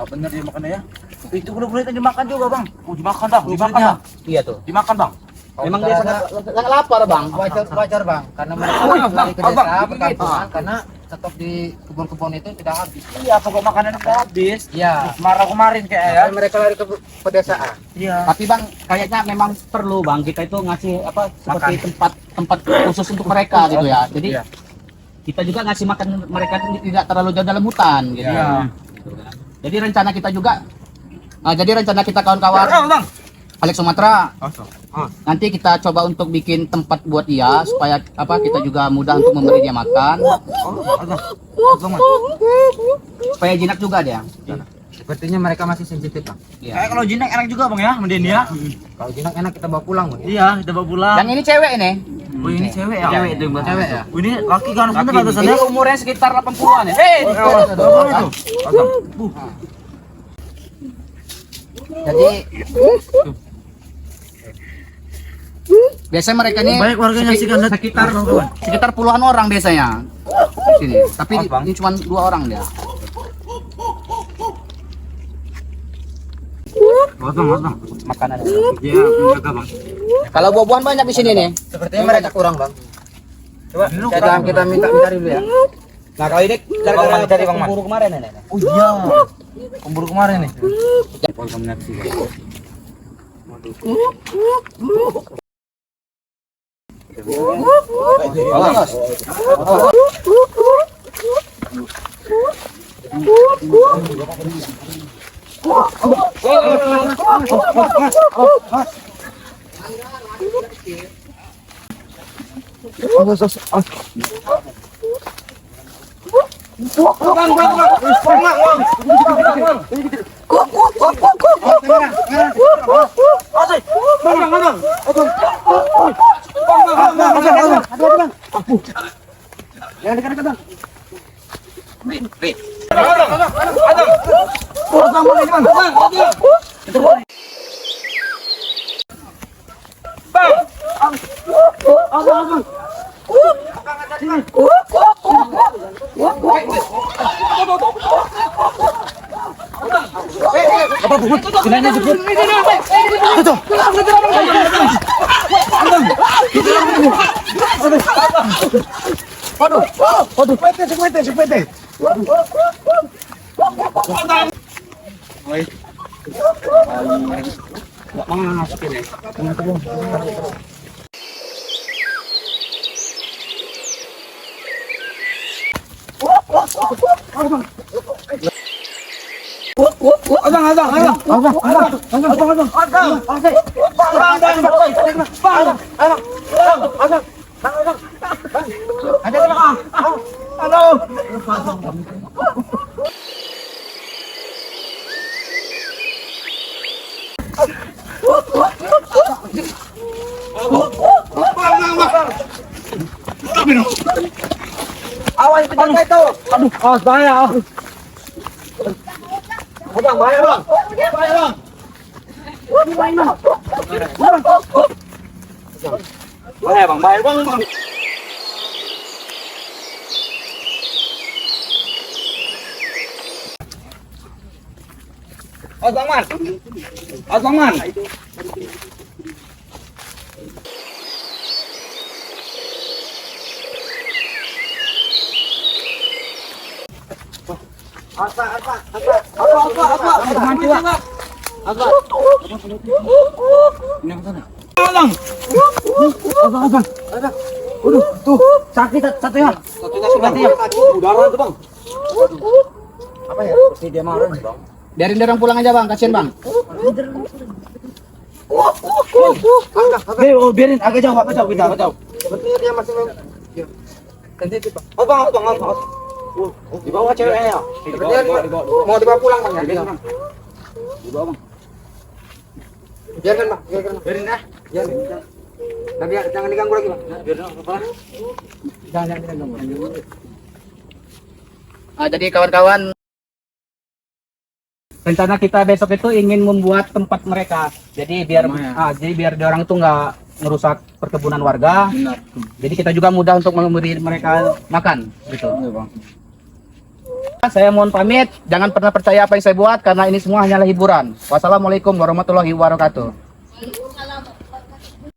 Bener dia makan ya. Itu kulit-kulitnya dimakan juga bang. Oh dimakan bang, dimakan bang. Iya tuh. Dimakan bang. Memang dia sangat lapar bang. Wajar bang, karena mereka lari ke desa perkampungan karena stok di kebun-kebun itu tidak habis. Iya, pokok makanan udah habis. Iya. Marah kemarin kayak ya. Mereka lari ke pedesaan. Iya. Tapi bang, kayaknya memang perlu bang kita itu ngasih apa seperti tempat khusus untuk mereka gitu ya. Jadi Iya. kita juga ngasih makan mereka tidak terlalu jauh dalam hutan gitu. Iya. Jadi rencana kita juga, kawan-kawan Bang. Alex Sumatera, Oh. nanti kita coba untuk bikin tempat buat dia supaya apa kita juga mudah untuk memberi dia makan, supaya jinak juga dia. Sepertinya mereka masih sensitif bang. Iya. Kayak kalau jinak enak juga bang ya, mending ya. Kalau jinak enak kita bawa pulang bang. Iya, kita bawa pulang. Yang ini cewek ini. Oh ini cewek ya? Cewek itu, Bang. Cewek ya? Oh, ini laki kan sebenarnya Ini batasannya. umurnya sekitar 80-an ya. Jadi biasanya mereka ini Baik warganya sih kan sekitar puluhan orang biasanya di sini. Tapi ini cuma 2 orang dia. Matang. Makanan. Iya, menjaga bang. Kalau buah-buahan banyak di sini nih. Sepertinya mereka kurang bang. Coba kita minta dulu ya. Nah kalau ini Bang, cari Bang Man. Pemburu kemarin nih. Oh iya, pemburu kemarin nih. Awas penjaga itu. Aduh, bahaya. Bang, bahaya bang. Bahaya bang. Bahaya bang. Bang Man. Tuh, sakit satu ya. Satunya sudah ya. Udara tuh bang. Apa ya? Pasti dia marah nih bang. Biarin dia orang pulang aja bang, kasihan bang. Biarin agak jauh kita. Sepertinya dia masih sensitif bang. Abang. Di bawah ceweknya ya. Sepertinya mau dibawa pulang bang ya. Di bawah bang. Biarkan bang. Biarin ya. Biarkan. Tapi jangan diganggu lagi bang. Biarin apa? Jangan diganggu. Jadi kawan-kawan, rencana kita besok itu ingin membuat tempat mereka. Jadi biar dia orang itu nggak merusak perkebunan warga. Benar. Jadi kita juga mudah untuk memberi mereka makan gitu. Iya bang. Saya mohon pamit, jangan pernah percaya apa yang saya buat karena ini semua hanyalah hiburan. Wassalamualaikum warahmatullahi wabarakatuh.